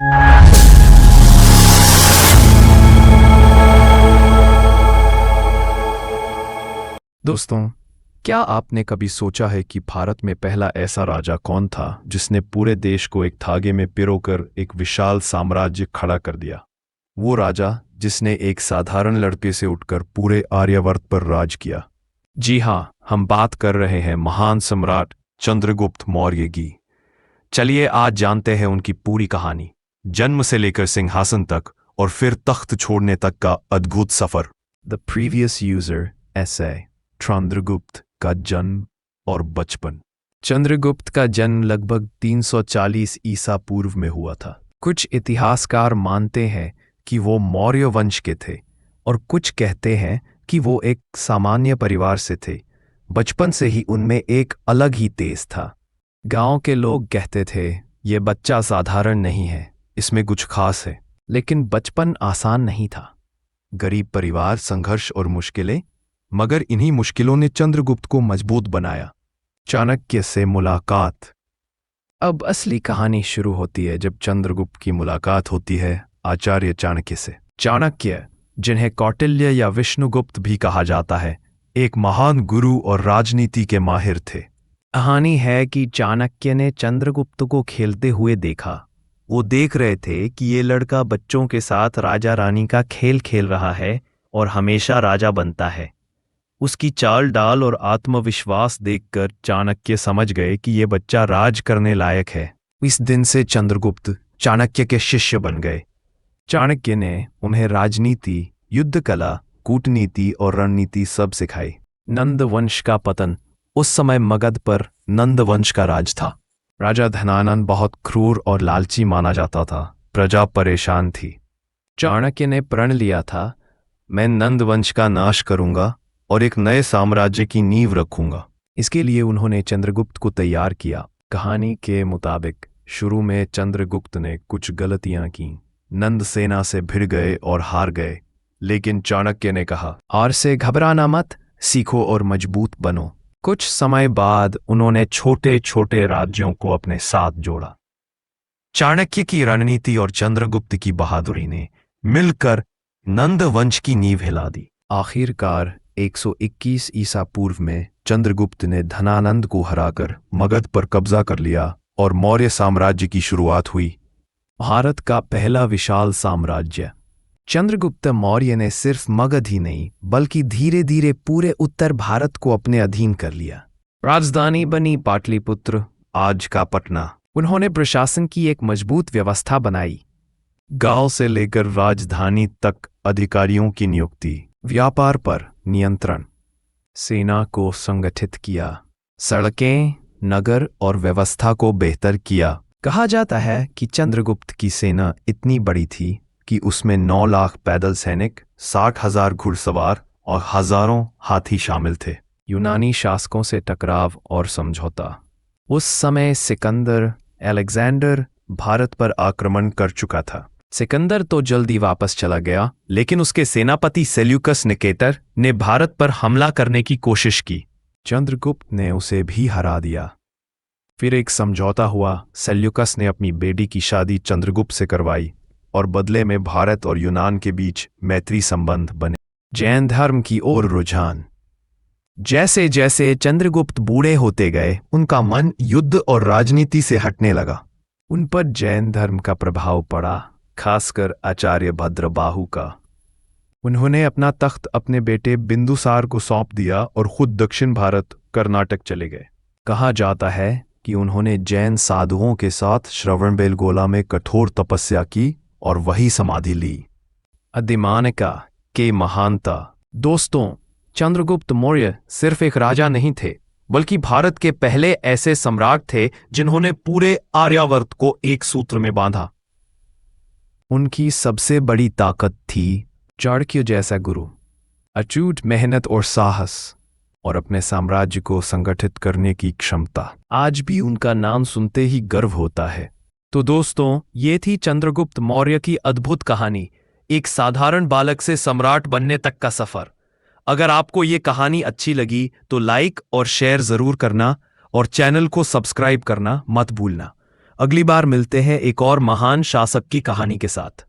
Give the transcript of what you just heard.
दोस्तों, क्या आपने कभी सोचा है कि भारत में पहला ऐसा राजा कौन था जिसने पूरे देश को एक धागे में पिरोकर एक विशाल साम्राज्य खड़ा कर दिया? वो राजा जिसने एक साधारण लड़के से उठकर पूरे आर्यावर्त पर राज किया। जी हाँ, हम बात कर रहे हैं महान सम्राट चंद्रगुप्त मौर्य की। चलिए आज जानते हैं उनकी पूरी कहानी, जन्म से लेकर सिंहासन तक और फिर तख्त छोड़ने तक का अद्भुत सफर। द प्रीवियस यूजर ऐसे चंद्रगुप्त का जन्म और बचपन। चंद्रगुप्त का जन्म लगभग 340 ईसा पूर्व में हुआ था। कुछ इतिहासकार मानते हैं कि वो मौर्य वंश के थे और कुछ कहते हैं कि वो एक सामान्य परिवार से थे। बचपन से ही उनमें एक अलग ही तेज था। गांव के लोग कहते थे, ये बच्चा साधारण नहीं है, इसमें कुछ खास है। लेकिन बचपन आसान नहीं था। गरीब परिवार, संघर्ष और मुश्किलें, मगर इन्हीं मुश्किलों ने चंद्रगुप्त को मजबूत बनाया। चाणक्य से मुलाकात। अब असली कहानी शुरू होती है जब चंद्रगुप्त की मुलाकात होती है आचार्य चाणक्य से। चाणक्य, जिन्हें कौटिल्य या विष्णुगुप्त भी कहा जाता है, एक महान गुरु और राजनीति के माहिर थे। कहानी है कि चाणक्य ने चंद्रगुप्त को खेलते हुए देखा। वो देख रहे थे कि ये लड़का बच्चों के साथ राजा रानी का खेल खेल रहा है और हमेशा राजा बनता है। उसकी चाल डाल और आत्मविश्वास देखकर चाणक्य समझ गए कि ये बच्चा राज करने लायक है। इस दिन से चंद्रगुप्त चाणक्य के शिष्य बन गए। चाणक्य ने उन्हें राजनीति, युद्ध कला, कूटनीति और रणनीति सब सिखाई। नंद वंश का पतन। उस समय मगध पर नंद वंश का राज था। राजा धनानंद बहुत क्रूर और लालची माना जाता था। प्रजा परेशान थी। चाणक्य ने प्रण लिया था, मैं नंद वंश का नाश करूंगा और एक नए साम्राज्य की नींव रखूंगा। इसके लिए उन्होंने चंद्रगुप्त को तैयार किया। कहानी के मुताबिक शुरू में चंद्रगुप्त ने कुछ गलतियां की। नंद सेना से भिड़ गए और हार गए। लेकिन चाणक्य ने कहा, हार से घबराना मत, सीखो और मजबूत बनो। कुछ समय बाद उन्होंने छोटे छोटे राज्यों को अपने साथ जोड़ा। चाणक्य की रणनीति और चंद्रगुप्त की बहादुरी ने मिलकर नंद वंश की नींव हिला दी। आखिरकार 121 ईसा पूर्व में चंद्रगुप्त ने धनानंद को हराकर मगध पर कब्जा कर लिया और मौर्य साम्राज्य की शुरुआत हुई। भारत का पहला विशाल साम्राज्य। चंद्रगुप्त मौर्य ने सिर्फ मगध ही नहीं बल्कि धीरे धीरे पूरे उत्तर भारत को अपने अधीन कर लिया। राजधानी बनी पाटलिपुत्र, आज का पटना। उन्होंने प्रशासन की एक मजबूत व्यवस्था बनाई। गांव से लेकर राजधानी तक अधिकारियों की नियुक्ति, व्यापार पर नियंत्रण, सेना को संगठित किया, सड़कें, नगर और व्यवस्था को बेहतर किया। कहा जाता है कि चंद्रगुप्त की सेना इतनी बड़ी थी कि उसमें 9 लाख पैदल सैनिक, 60,000 घुड़सवार और हजारों हाथी शामिल थे। यूनानी शासकों से टकराव और समझौता। उस समय सिकंदर, अलेक्जेंडर भारत पर आक्रमण कर चुका था। सिकंदर तो जल्दी वापस चला गया, लेकिन उसके सेनापति सेल्यूकस निकेटर ने भारत पर हमला करने की कोशिश की। चंद्रगुप्त ने उसे भी हरा दिया। फिर एक समझौता हुआ। सेल्यूकस ने अपनी बेटी की शादी चंद्रगुप्त से करवाई और बदले में भारत और यूनान के बीच मैत्री संबंध बने। जैन धर्म की ओर रुझान। जैसे जैसे चंद्रगुप्त बूढ़े होते गए, उनका मन युद्ध और राजनीति से हटने लगा। उन पर जैन धर्म का प्रभाव पड़ा, खासकर आचार्य भद्रबाहु का। उन्होंने अपना तख्त अपने बेटे बिंदुसार को सौंप दिया और खुद दक्षिण भारत, कर्नाटक चले गए। कहा जाता है कि उन्होंने जैन साधुओं के साथ श्रवणबेलगोला में कठोर तपस्या की और वही समाधि ली। अधिमानिका के महानता। दोस्तों, चंद्रगुप्त मौर्य सिर्फ एक राजा नहीं थे, बल्कि भारत के पहले ऐसे सम्राट थे जिन्होंने पूरे आर्यावर्त को एक सूत्र में बांधा। उनकी सबसे बड़ी ताकत थी चाणक्य जैसा गुरु, अटूट मेहनत और साहस, और अपने साम्राज्य को संगठित करने की क्षमता। आज भी उनका नाम सुनते ही गर्व होता है। तो दोस्तों, ये थी चंद्रगुप्त मौर्य की अद्भुत कहानी, एक साधारण बालक से सम्राट बनने तक का सफर। अगर आपको ये कहानी अच्छी लगी तो लाइक और शेयर जरूर करना और चैनल को सब्सक्राइब करना मत भूलना। अगली बार मिलते हैं एक और महान शासक की कहानी के साथ।